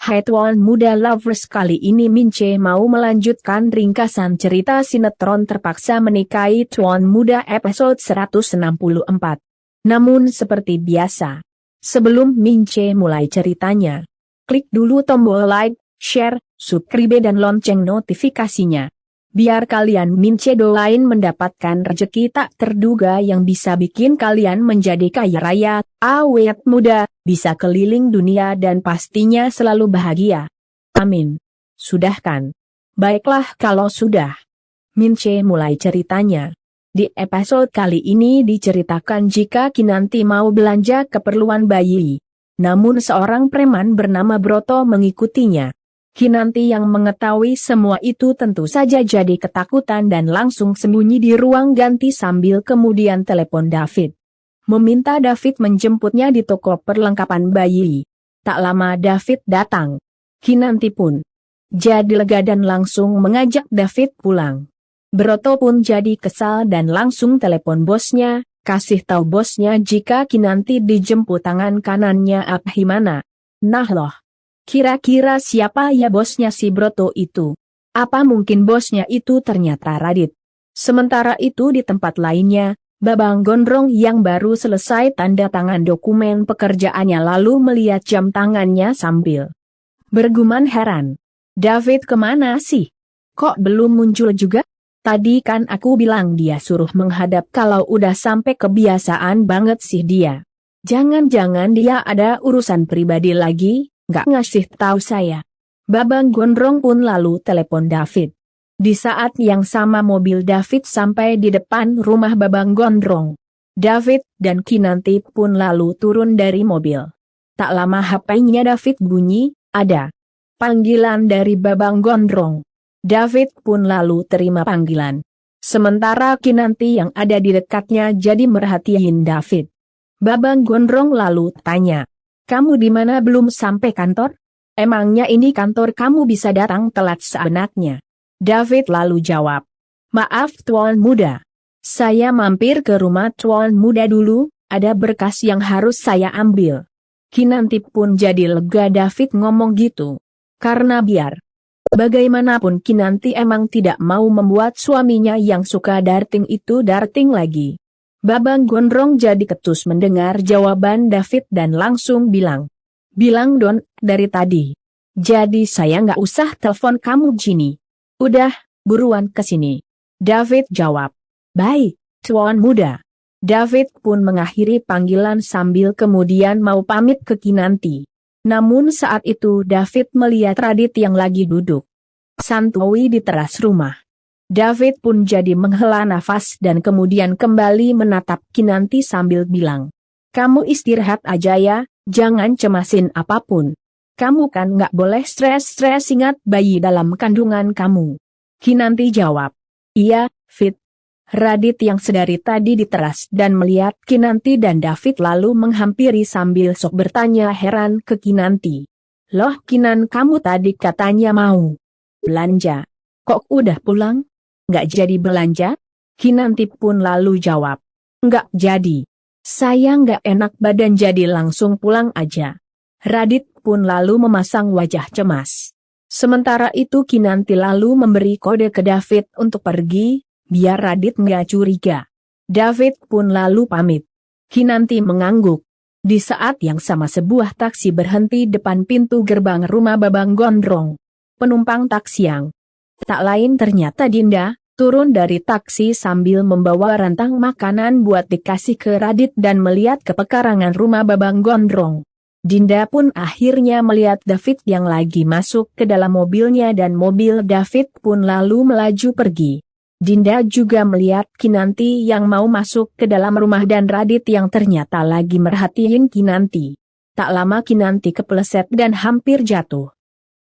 Hai Tuan Muda Lovers, kali ini Mince mau melanjutkan ringkasan cerita sinetron Terpaksa Menikahi Tuan Muda episode 164. Namun seperti biasa, sebelum Mince mulai ceritanya, klik dulu tombol like, share, subscribe dan lonceng notifikasinya. Biar kalian Mince doain mendapatkan rejeki tak terduga yang bisa bikin kalian menjadi kaya raya, awet muda, bisa keliling dunia dan pastinya selalu bahagia. Amin. Sudah kan? Baiklah kalau sudah. Mince mulai ceritanya. Di episode kali ini diceritakan jika Kinanti mau belanja keperluan bayi. Namun seorang preman bernama Broto mengikutinya. Kinanti yang mengetahui semua itu tentu saja jadi ketakutan dan langsung sembunyi di ruang ganti sambil kemudian telepon David. Meminta David menjemputnya di toko perlengkapan bayi. Tak lama David datang. Kinanti pun jadi lega dan langsung mengajak David pulang. Broto pun jadi kesal dan langsung telepon bosnya, kasih tahu bosnya jika Kinanti dijemput tangan kanannya Abhimana. Nah loh, kira-kira siapa ya bosnya si Broto itu? Apa mungkin bosnya itu ternyata Radit? Sementara itu di tempat lainnya, Babang Gondrong yang baru selesai tanda tangan dokumen pekerjaannya lalu melihat jam tangannya sambil bergumam heran. David kemana sih? Kok belum muncul juga? Tadi kan aku bilang dia suruh menghadap, kalau udah sampai kebiasaan banget sih dia. Jangan-jangan dia ada urusan pribadi lagi, nggak ngasih tahu saya. Babang Gondrong pun lalu telepon David. Di saat yang sama mobil David sampai di depan rumah Babang Gondrong. David dan Kinanti pun lalu turun dari mobil. Tak lama HP-nya David bunyi, ada panggilan dari Babang Gondrong. David pun lalu terima panggilan. Sementara Kinanti yang ada di dekatnya jadi merhatiin David. Babang Gondrong lalu tanya, "Kamu di mana, belum sampai kantor? Emangnya ini kantor kamu bisa datang telat seenaknya?" David lalu jawab, "Maaf Tuan Muda. Saya mampir ke rumah Tuan Muda dulu, ada berkas yang harus saya ambil." Kinanti pun jadi lega David ngomong gitu. Karena biar bagaimanapun Kinanti emang tidak mau membuat suaminya yang suka darting itu darting lagi. Babang Gondrong jadi ketus mendengar jawaban David dan langsung bilang, "Bilang Don, dari tadi. Jadi saya nggak usah telepon kamu Gini. Udah, buruan kesini." David jawab, "Baik, Tuan Muda." David pun mengakhiri panggilan sambil kemudian mau pamit ke Kinanti. Namun saat itu David melihat Radit yang lagi duduk santuy di teras rumah. David pun jadi menghela nafas dan kemudian kembali menatap Kinanti sambil bilang, "Kamu istirahat aja ya, jangan cemasin apapun. Kamu kan nggak boleh stres-stres, ingat bayi dalam kandungan kamu." Kinanti jawab, "Iya, Fit." Radit yang sedari tadi di teras dan melihat Kinanti dan David lalu menghampiri sambil sok bertanya heran ke Kinanti. "Loh Kinan, kamu tadi katanya mau belanja. Kok udah pulang? Nggak jadi belanja?" Kinanti pun lalu jawab, "Nggak jadi. Saya nggak enak badan jadi langsung pulang aja." Radit pun lalu memasang wajah cemas. Sementara itu Kinanti lalu memberi kode ke David untuk pergi, biar Radit nggak curiga. David pun lalu pamit. Kinanti mengangguk. Di saat yang sama sebuah taksi berhenti depan pintu gerbang rumah Babang Gondrong. Penumpang taksi yang tak lain ternyata Dinda, turun dari taksi sambil membawa rantang makanan buat dikasih ke Radit dan melihat ke pekarangan rumah Babang Gondrong. Dinda pun akhirnya melihat David yang lagi masuk ke dalam mobilnya dan mobil David pun lalu melaju pergi. Dinda juga melihat Kinanti yang mau masuk ke dalam rumah dan Radit yang ternyata lagi merhatiin Kinanti. Tak lama Kinanti kepleset dan hampir jatuh.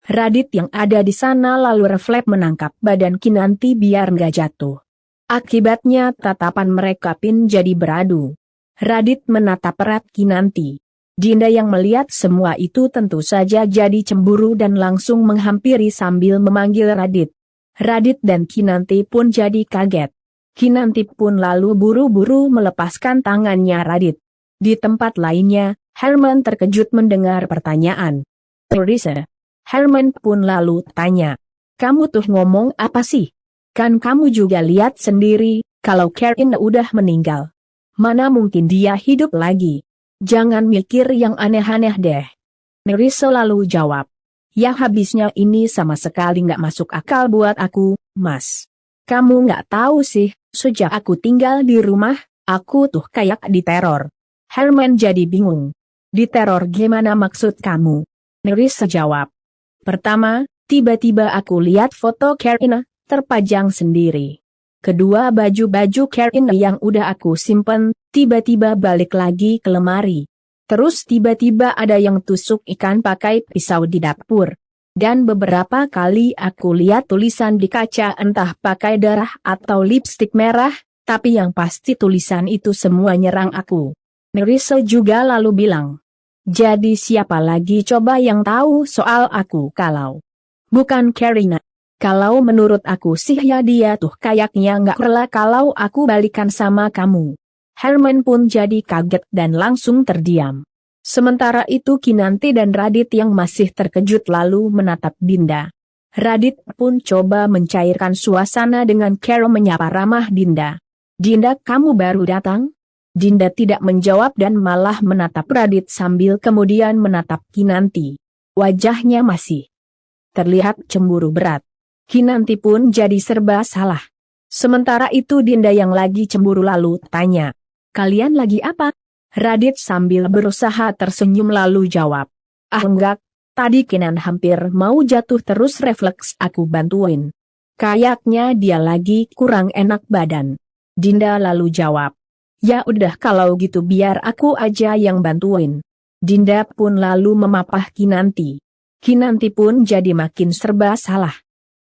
Radit yang ada di sana lalu refleks menangkap badan Kinanti biar nggak jatuh. Akibatnya tatapan mereka pun jadi beradu. Radit menatap erat Kinanti. Dinda yang melihat semua itu tentu saja jadi cemburu dan langsung menghampiri sambil memanggil Radit. Radit dan Kinanti pun jadi kaget. Kinanti pun lalu buru-buru melepaskan tangannya Radit. Di tempat lainnya, Herman terkejut mendengar pertanyaan Risa. Herman pun lalu tanya, kamu tuh ngomong apa sih? Kan kamu juga lihat sendiri, kalau Karen udah meninggal. Mana mungkin dia hidup lagi? Jangan mikir yang aneh-aneh deh. Nerissa lalu jawab, ya habisnya ini sama sekali nggak masuk akal buat aku, Mas. Kamu nggak tahu sih, sejak aku tinggal di rumah, aku tuh kayak diteror. Herman jadi bingung. Diteror gimana maksud kamu? Nerissa jawab. Pertama, tiba-tiba aku lihat foto Karen terpajang sendiri. Kedua, baju-baju Karen yang udah aku simpen, tiba-tiba balik lagi ke lemari. Terus tiba-tiba ada yang tusuk ikan pakai pisau di dapur. Dan beberapa kali aku lihat tulisan di kaca entah pakai darah atau lipstik merah, tapi yang pasti tulisan itu semua nyerang aku. Nerissa juga lalu bilang, jadi siapa lagi coba yang tahu soal aku kalau bukan Karina? Kalau menurut aku sih ya dia tuh kayaknya nggak rela kalau aku balikan sama kamu. Herman pun jadi kaget dan langsung terdiam. Sementara itu Kinanti dan Radit yang masih terkejut lalu menatap Dinda. Radit pun coba mencairkan suasana dengan cara menyapa ramah Dinda. Dinda, kamu baru datang? Dinda tidak menjawab dan malah menatap Radit sambil kemudian menatap Kinanti. Wajahnya masih terlihat cemburu berat. Kinanti pun jadi serba salah. Sementara itu Dinda yang lagi cemburu lalu tanya, kalian lagi apa? Radit sambil berusaha tersenyum lalu jawab, enggak, tadi Kinan hampir mau jatuh terus refleks aku bantuin. Kayaknya dia lagi kurang enak badan. Dinda lalu jawab, ya udah kalau gitu biar aku aja yang bantuin. Dinda pun lalu memapah Kinanti. Kinanti pun jadi makin serba salah.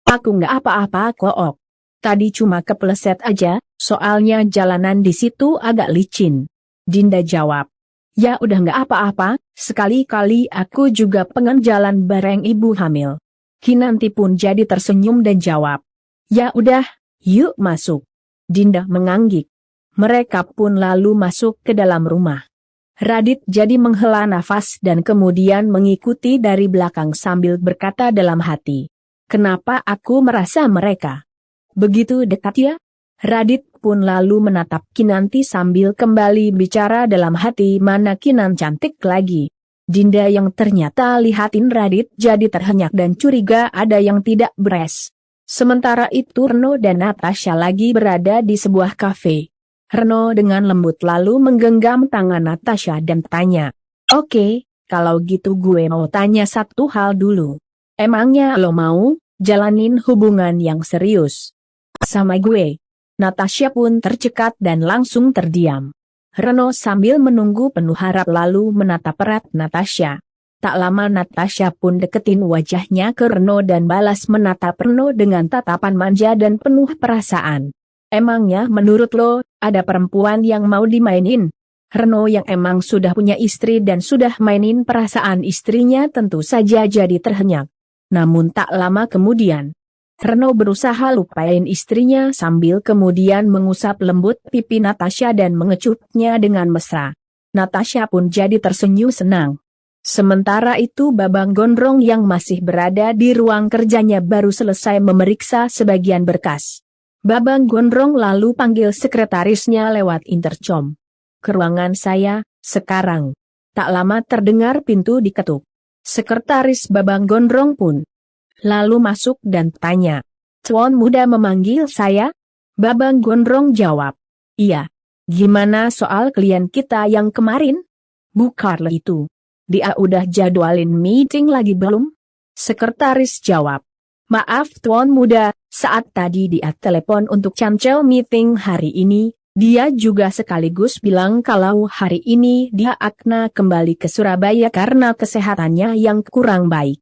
Aku nggak apa-apa kok. Tadi cuma kepleset aja, soalnya jalanan di situ agak licin. Dinda jawab, ya udah nggak apa-apa, sekali-kali aku juga pengen jalan bareng ibu hamil. Kinanti pun jadi tersenyum dan jawab, ya udah, yuk masuk. Dinda mengangguk. Mereka pun lalu masuk ke dalam rumah. Radit jadi menghela nafas dan kemudian mengikuti dari belakang sambil berkata dalam hati, kenapa aku merasa mereka begitu dekat ya? Radit pun lalu menatap Kinanti sambil kembali bicara dalam hati, mana Kinan cantik lagi. Dinda yang ternyata lihatin Radit jadi terhenyak dan curiga ada yang tidak beres. Sementara itu Reno dan Natasha lagi berada di sebuah kafe. Reno dengan lembut lalu menggenggam tangan Natasha dan tanya, oke, kalau gitu gue mau tanya satu hal dulu. Emangnya lo mau jalanin hubungan yang serius sama gue? Natasha pun tercekat dan langsung terdiam. Reno sambil menunggu penuh harap lalu menatap erat Natasha. Tak lama Natasha pun deketin wajahnya ke Reno dan balas menatap Reno dengan tatapan manja dan penuh perasaan. Emangnya menurut lo, ada perempuan yang mau dimainin? Reno yang emang sudah punya istri dan sudah mainin perasaan istrinya tentu saja jadi terhenyak. Namun tak lama kemudian, Reno berusaha lupain istrinya sambil kemudian mengusap lembut pipi Natasha dan mengecupnya dengan mesra. Natasha pun jadi tersenyum senang. Sementara itu Babang Gondrong yang masih berada di ruang kerjanya baru selesai memeriksa sebagian berkas. Babang Gondrong lalu panggil sekretarisnya lewat intercom. Ke ruangan saya, sekarang. Tak lama terdengar pintu diketuk. Sekretaris Babang Gondrong pun lalu masuk dan tanya, Tuan Muda memanggil saya? Babang Gondrong jawab, iya. Gimana soal klien kita yang kemarin? Bu Carla itu. Dia udah jadwalin meeting lagi belum? Sekretaris jawab, maaf Tuan Muda, saat tadi dia telepon untuk cancel meeting hari ini, dia juga sekaligus bilang kalau hari ini dia akan kembali ke Surabaya karena kesehatannya yang kurang baik.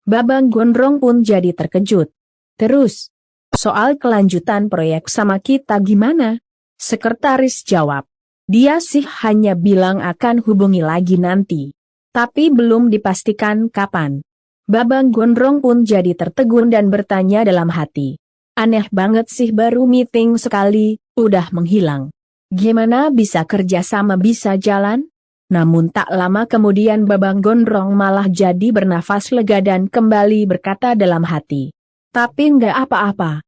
Babang Gondrong pun jadi terkejut. Terus, soal kelanjutan proyek sama kita gimana? Sekretaris jawab, dia sih hanya bilang akan hubungi lagi nanti. Tapi belum dipastikan kapan. Babang Gondrong pun jadi tertegun dan bertanya dalam hati. Aneh banget sih baru meeting sekali, udah menghilang. Gimana bisa kerja sama bisa jalan? Namun tak lama kemudian Babang Gondrong malah jadi bernafas lega dan kembali berkata dalam hati. Tapi enggak apa-apa.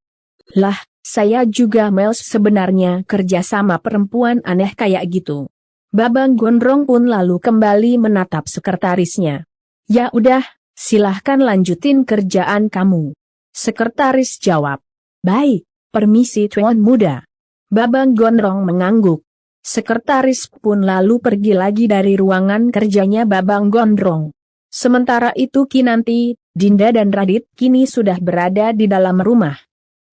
Lah, saya juga males sebenarnya kerja sama perempuan aneh kayak gitu. Babang Gondrong pun lalu kembali menatap sekretarisnya. Ya udah, silahkan lanjutin kerjaan kamu. Sekretaris jawab. Baik, permisi Tuan Muda. Babang Gondrong mengangguk. Sekretaris pun lalu pergi lagi dari ruangan kerjanya Babang Gondrong. Sementara itu Kinanti, Dinda dan Radit kini sudah berada di dalam rumah.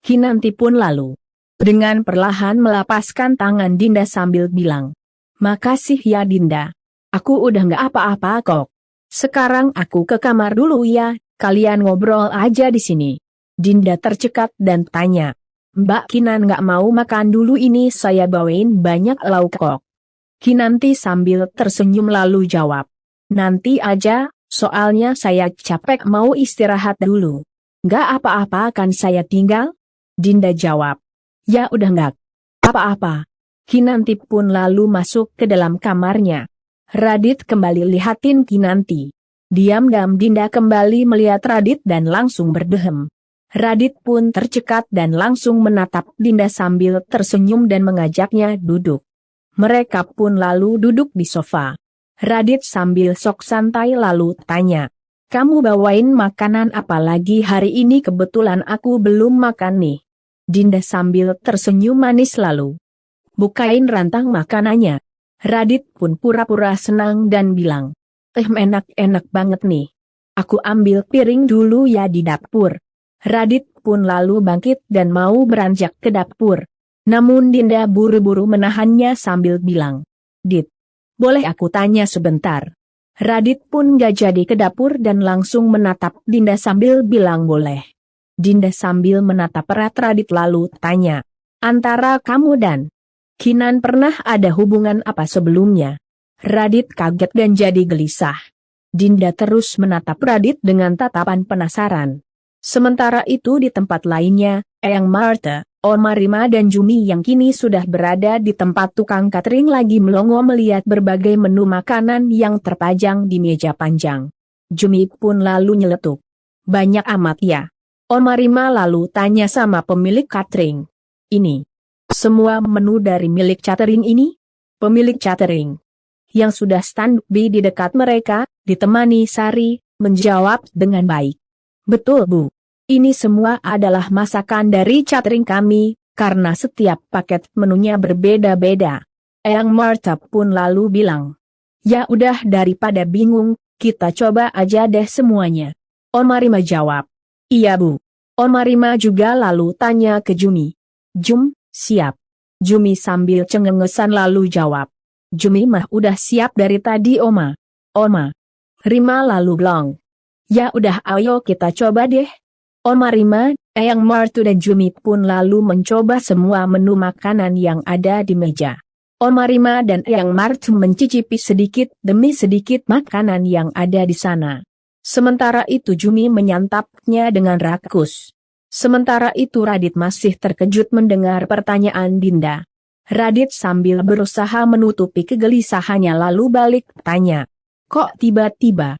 Kinanti pun lalu dengan perlahan melepaskan tangan Dinda sambil bilang, "Makasih ya Dinda. Aku udah nggak apa-apa kok. Sekarang aku ke kamar dulu ya, kalian ngobrol aja di sini." Dinda tercekat dan tanya, "Mbak Kinan nggak mau makan dulu ini saya bawain banyak lauk kok." Kinanti sambil tersenyum lalu jawab, "Nanti aja, soalnya saya capek mau istirahat dulu." "Nggak apa-apa kan saya tinggal?" Dinda jawab, "Ya udah nggak apa-apa." Kinanti pun lalu masuk ke dalam kamarnya. Radit kembali lihatin Kinanti. Diam-diam Dinda kembali melihat Radit dan langsung berdehem. Radit pun tercekat dan langsung menatap Dinda sambil tersenyum dan mengajaknya duduk. Mereka pun lalu duduk di sofa. Radit sambil sok santai lalu tanya, "Kamu bawain makanan apa lagi hari ini? Kebetulan aku belum makan nih." Dinda sambil tersenyum manis lalu bukain rantang makanannya. Radit pun pura-pura senang dan bilang, enak-enak banget nih. Aku ambil piring dulu ya di dapur." Radit pun lalu bangkit dan mau beranjak ke dapur. Namun Dinda buru-buru menahannya sambil bilang, "Dit, boleh aku tanya sebentar?" Radit pun gak jadi ke dapur dan langsung menatap Dinda sambil bilang boleh. Dinda sambil menatap erat Radit lalu tanya, "Antara kamu dan Kinan pernah ada hubungan apa sebelumnya?" Radit kaget dan jadi gelisah. Dinda terus menatap Radit dengan tatapan penasaran. Sementara itu di tempat lainnya, Eyang Martha, Oma Rima dan Jumi yang kini sudah berada di tempat tukang catering lagi melongo melihat berbagai menu makanan yang terpajang di meja panjang. Jumi pun lalu nyeletuk, "Banyak amat ya." Oma Rima lalu tanya sama pemilik catering, "Ini semua menu dari milik catering ini?" Pemilik catering yang sudah standby di dekat mereka, ditemani Sari, menjawab dengan baik, "Betul Bu. Ini semua adalah masakan dari catering kami, karena setiap paket menunya berbeda-beda." Eyang Martha pun lalu bilang, "Ya udah daripada bingung, kita coba aja deh semuanya." Oma Rima jawab, "Iya Bu." Oma Rima juga lalu tanya ke Jumi, "Jum, siap?" Jumi sambil cengengesan lalu jawab, "Jumi mah udah siap dari tadi Oma." Oma Rima lalu bilang, "Ya udah ayo kita coba deh." Oma Rima, Eyang Martha dan Jumi pun lalu mencoba semua menu makanan yang ada di meja. Oma Rima dan Eyang Martha mencicipi sedikit demi sedikit makanan yang ada di sana. Sementara itu Jumi menyantapnya dengan rakus. Sementara itu Radit masih terkejut mendengar pertanyaan Dinda. Radit sambil berusaha menutupi kegelisahannya lalu balik tanya, "Kok tiba-tiba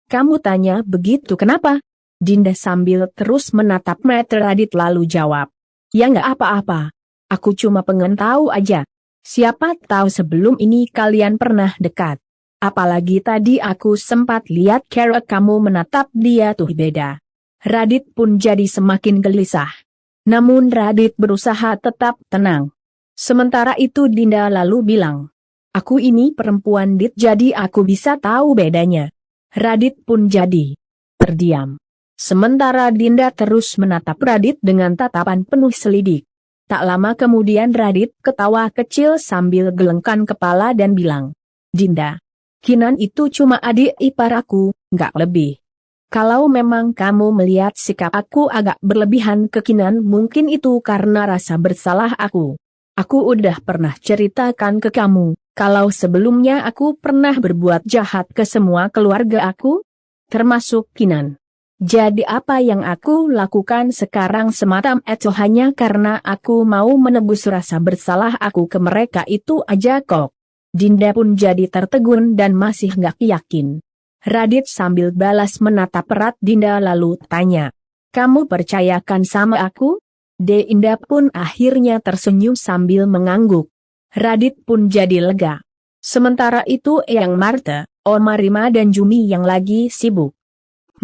kamu tanya begitu kenapa?" Dinda sambil terus menatap mata Radit lalu jawab, "Ya nggak apa-apa. Aku cuma pengen tahu aja. Siapa tahu sebelum ini kalian pernah dekat. Apalagi tadi aku sempat lihat cara kamu menatap dia tuh beda." Radit pun jadi semakin gelisah. Namun Radit berusaha tetap tenang. Sementara itu Dinda lalu bilang, "Aku ini perempuan Dit jadi aku bisa tahu bedanya." Radit pun jadi terdiam. Sementara Dinda terus menatap Radit dengan tatapan penuh selidik. Tak lama kemudian Radit ketawa kecil sambil gelengkan kepala dan bilang, "Dinda, Kinan itu cuma adik ipar aku, nggak lebih. Kalau memang kamu melihat sikap aku agak berlebihan ke Kinan mungkin itu karena rasa bersalah aku. Aku udah pernah ceritakan ke kamu, kalau sebelumnya aku pernah berbuat jahat ke semua keluarga aku, termasuk Kinan. Jadi apa yang aku lakukan sekarang semata itu hanya karena aku mau menebus rasa bersalah aku ke mereka itu aja kok." Dinda pun jadi tertegun dan masih nggak yakin. Radit sambil balas menatap erat Dinda lalu tanya, "Kamu percayakan sama aku?" Dinda pun akhirnya tersenyum sambil mengangguk. Radit pun jadi lega. Sementara itu Eyang Marta, Oma Rima dan Jumi yang lagi sibuk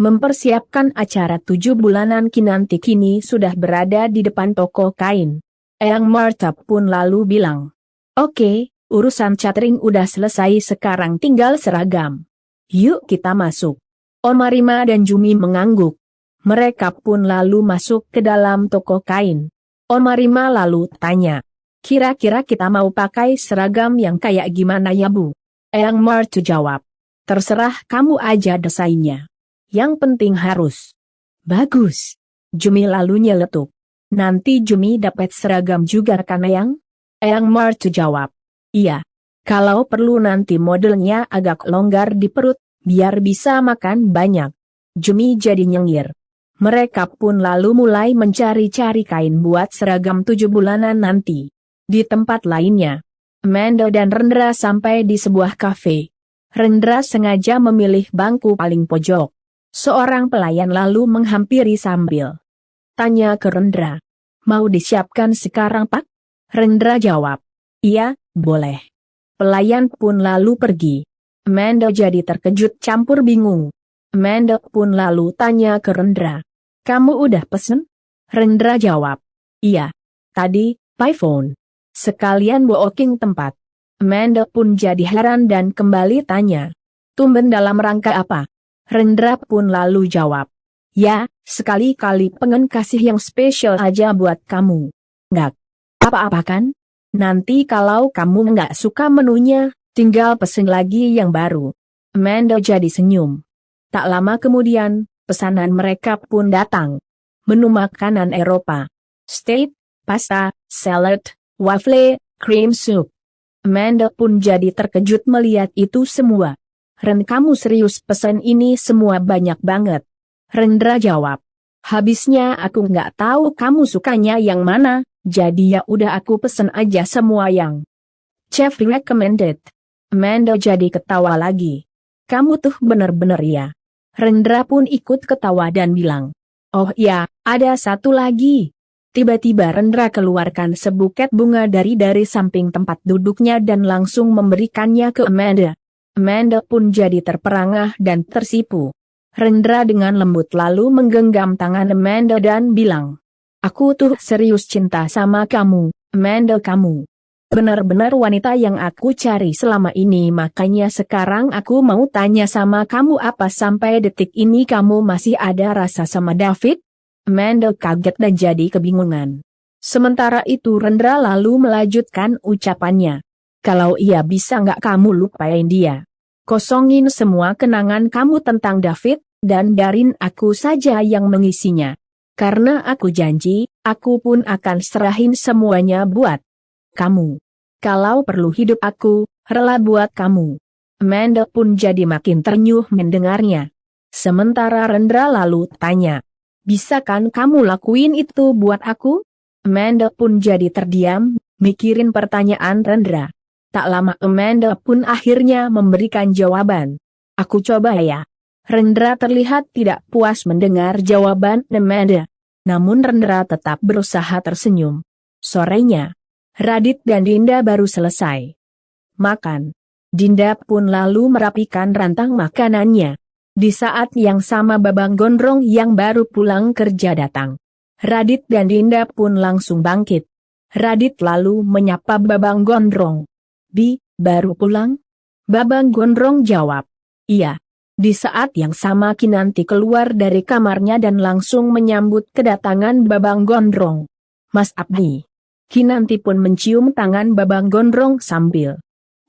mempersiapkan acara 7 bulanan Kinanti kini sudah berada di depan toko kain. Eyang Marta pun lalu bilang, "Oke, urusan catering udah selesai, sekarang tinggal seragam. Yuk kita masuk." Oma Rima dan Jumi mengangguk. Mereka pun lalu masuk ke dalam toko kain. Oma Rima lalu tanya, "Kira-kira kita mau pakai seragam yang kayak gimana ya Bu?" Eyang Marta jawab, "Terserah kamu aja desainnya. Yang penting harus bagus." Jumi lalu nyeletuk, "Nanti Jumi dapat seragam juga kan Eyang?" Eyang Marta jawab, "Iya. Kalau perlu nanti modelnya agak longgar di perut, biar bisa makan banyak." Jumi jadi nyengir. Mereka pun lalu mulai mencari-cari kain buat seragam 7 bulanan nanti. Di tempat lainnya, Amanda dan Rendra sampai di sebuah kafe. Rendra sengaja memilih bangku paling pojok. Seorang pelayan lalu menghampiri sambil tanya ke Rendra, "Mau disiapkan sekarang Pak?" Rendra jawab, "Iya, boleh." Pelayan pun lalu pergi. Amanda jadi terkejut campur bingung. Amanda pun lalu tanya ke Rendra, "Kamu udah pesen?" Rendra jawab, "Iya. Tadi, by phone. Sekalian booking tempat." Amanda pun jadi heran dan kembali tanya, "Tumben dalam rangka apa?" Rendra pun lalu jawab, "Ya, sekali-kali pengen kasih yang spesial aja buat kamu." "Nggak apa-apa kan? Nanti kalau kamu nggak suka menunya, tinggal pesen lagi yang baru." Amanda jadi senyum. Tak lama kemudian, pesanan mereka pun datang. Menu makanan Eropa. Steak, pasta, salad, waffle, cream soup. Amanda pun jadi terkejut melihat itu semua. "Ren, kamu serius pesan ini semua banyak banget?" Rendra jawab, "Habisnya aku nggak tahu kamu sukanya yang mana, jadi ya udah aku pesen aja semua yang chef recommended." Amanda jadi ketawa lagi. "Kamu tuh bener-bener ya." Rendra pun ikut ketawa dan bilang, "Oh iya, ada satu lagi." Tiba-tiba Rendra keluarkan sebuket bunga dari samping tempat duduknya dan langsung memberikannya ke Amanda. Amanda pun jadi terperangah dan tersipu. Rendra dengan lembut lalu menggenggam tangan Amanda dan bilang, "Aku tuh serius cinta sama kamu, Amanda, kamu benar-benar wanita yang aku cari selama ini, makanya sekarang aku mau tanya sama kamu, apa sampai detik ini kamu masih ada rasa sama David?" Amanda kaget dan jadi kebingungan. Sementara itu Rendra lalu melanjutkan ucapannya, "Kalau iya bisa nggak kamu lupain dia? Kosongin semua kenangan kamu tentang David, dan biarin aku saja yang mengisinya. Karena aku janji, aku pun akan serahin semuanya buat kamu. Kalau perlu hidup aku, rela buat kamu." Amanda pun jadi makin ternyuh mendengarnya. Sementara Rendra lalu tanya, "Bisa kan kamu lakuin itu buat aku?" Amanda pun jadi terdiam, mikirin pertanyaan Rendra. Tak lama Amanda pun akhirnya memberikan jawaban, "Aku coba ya." Rendra terlihat tidak puas mendengar jawaban Amanda. Namun Rendra tetap berusaha tersenyum. Sorenya, Radit dan Dinda baru selesai makan. Dinda pun lalu merapikan rantang makanannya. Di saat yang sama Babang Gondrong yang baru pulang kerja datang. Radit dan Dinda pun langsung bangkit. Radit lalu menyapa Babang Gondrong, "Bi, baru pulang?" Babang Gondrong jawab, "Iya." Di saat yang sama Kinanti keluar dari kamarnya dan langsung menyambut kedatangan Babang Gondrong. "Mas Abdi." Kinanti pun mencium tangan Babang Gondrong sambil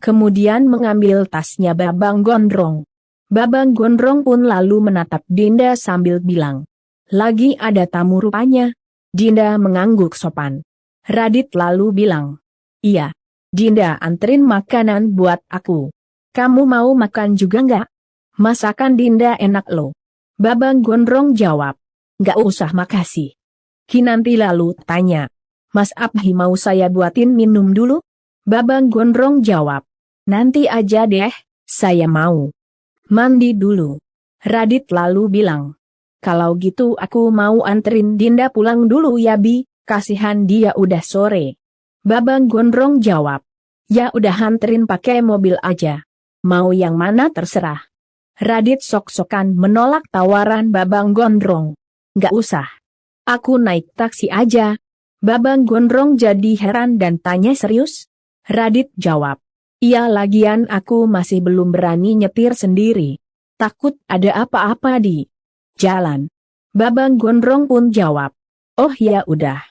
kemudian mengambil tasnya Babang Gondrong. Babang Gondrong pun lalu menatap Dinda sambil bilang, "Lagi ada tamu rupanya." Dinda mengangguk sopan. Radit lalu bilang, "Iya. Dinda anterin makanan buat aku. Kamu mau makan juga nggak? Masakan Dinda enak loh." Babang Gondrong jawab, "Nggak usah makasih." Kinanti lalu tanya, "Mas Abhi mau saya buatin minum dulu?" Babang Gondrong jawab, Nanti aja deh, saya mau mandi dulu. Radit lalu bilang, kalau gitu aku mau anterin Dinda pulang dulu ya Bi, kasihan dia udah sore. Babang Gondrong jawab, ya udah anterin pakai mobil aja. Mau yang mana terserah. Radit sok-sokan menolak tawaran Babang Gondrong. Nggak usah. Aku naik taksi aja. Babang Gondrong jadi heran dan tanya serius. Radit jawab, iya lagian aku masih belum berani nyetir sendiri. Takut ada apa-apa di jalan. Babang Gondrong pun jawab, oh ya udah.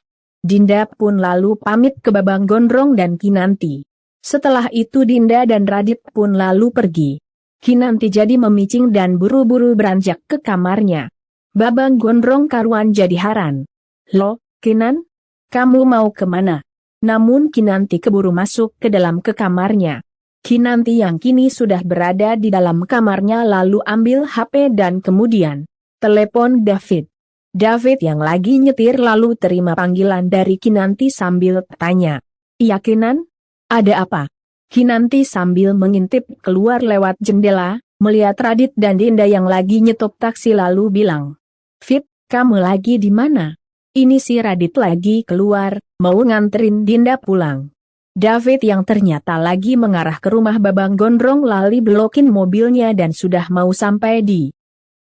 Dinda pun lalu pamit ke Babang Gondrong dan Kinanti. Setelah itu Dinda dan Radit pun lalu pergi. Kinanti jadi memicing dan buru-buru beranjak ke kamarnya. Babang Gondrong karuan jadi heran. Loh, Kinan? Kamu mau kemana? Namun Kinanti keburu masuk ke dalam kamarnya. Kinanti yang kini sudah berada di dalam kamarnya lalu ambil HP dan kemudian telepon David. David yang lagi nyetir lalu terima panggilan dari Kinanti sambil tanya. Iya Kinan? Ada apa? Kinanti sambil mengintip keluar lewat jendela, melihat Radit dan Dinda yang lagi nyetop taksi lalu bilang. Fit, kamu lagi di mana? Ini si Radit lagi keluar, mau nganterin Dinda pulang. David yang ternyata lagi mengarah ke rumah Babang Gondrong lalu belokin mobilnya dan sudah mau sampai di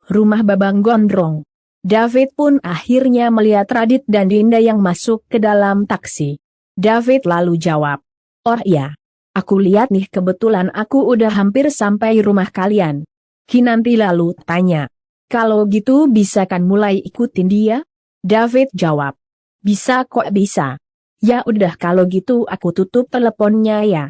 rumah Babang Gondrong. David pun akhirnya melihat Radit dan Dinda yang masuk ke dalam taksi. David lalu jawab, oh iya, aku lihat nih kebetulan aku udah hampir sampai rumah kalian. Kinanti lalu tanya, kalau gitu bisa kan mulai ikutin dia? David jawab, bisa kok bisa. Ya udah kalau gitu aku tutup teleponnya ya.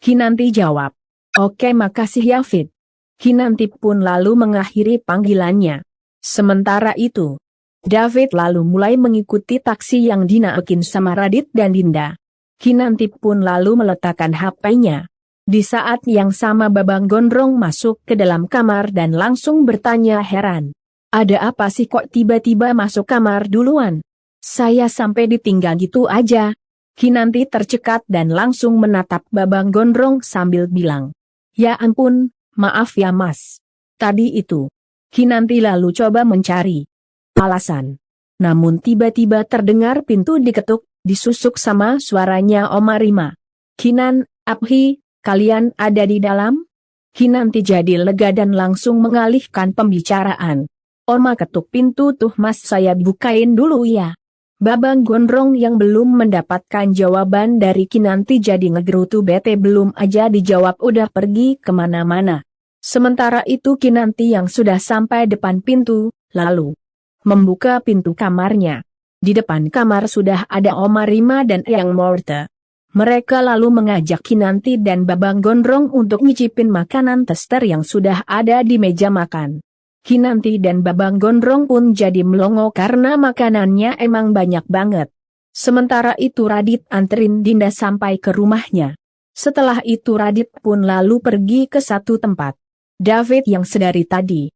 Kinanti jawab, oke makasih ya Fit. Kinanti pun lalu mengakhiri panggilannya. Sementara itu, David lalu mulai mengikuti taksi yang dinaikin sama Radit dan Dinda. Kinanti pun lalu meletakkan HP-nya. Di saat yang sama Babang Gondrong masuk ke dalam kamar dan langsung bertanya heran. Ada apa sih kok tiba-tiba masuk kamar duluan? Saya sampai ditinggal gitu aja. Kinanti tercekat dan langsung menatap Babang Gondrong sambil bilang. Ya ampun, maaf ya mas. Tadi itu. Kinanti lalu coba mencari alasan. Namun tiba-tiba terdengar pintu diketuk, disusuk sama suaranya Oma Rima. Kinan, Abhi, kalian ada di dalam? Kinanti jadi lega dan langsung mengalihkan pembicaraan. Oma ketuk pintu tuh mas saya bukain dulu ya. Babang Gondrong yang belum mendapatkan jawaban dari Kinanti jadi ngegerutu bete belum aja dijawab udah pergi kemana-mana. Sementara itu Kinanti yang sudah sampai depan pintu, lalu membuka pintu kamarnya. Di depan kamar sudah ada Oma Rima dan Eyang Morte. Mereka lalu mengajak Kinanti dan Babang Gondrong untuk nyicipin makanan tester yang sudah ada di meja makan. Kinanti dan Babang Gondrong pun jadi melongo karena makanannya emang banyak banget. Sementara itu Radit anterin Dinda sampai ke rumahnya. Setelah itu Radit pun lalu pergi ke satu tempat. David yang sedari tadi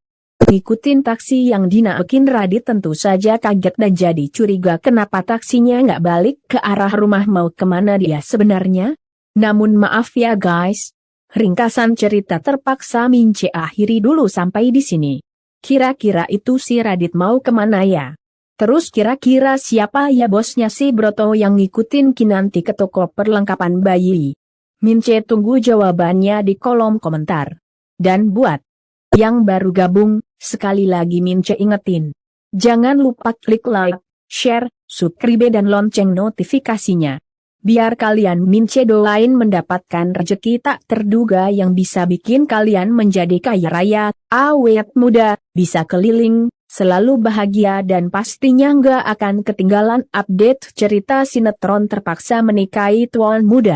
ngikutin taksi yang dinaikin Radit tentu saja kaget dan jadi curiga kenapa taksinya nggak balik ke arah rumah mau kemana dia sebenarnya. Namun maaf ya guys, ringkasan cerita terpaksa Mince akhiri dulu sampai di sini. Kira-kira itu si Radit mau kemana ya? Terus kira-kira siapa ya bosnya si Broto yang ngikutin Kinanti ke toko perlengkapan bayi? Mince tunggu jawabannya di kolom komentar. Dan buat yang baru gabung, sekali lagi Mince ingetin. Jangan lupa klik like, share, subscribe dan lonceng notifikasinya. Biar kalian Mince doain mendapatkan rezeki tak terduga yang bisa bikin kalian menjadi kaya raya, awet muda, bisa keliling, selalu bahagia dan pastinya nggak akan ketinggalan update cerita sinetron terpaksa menikahi tuan muda.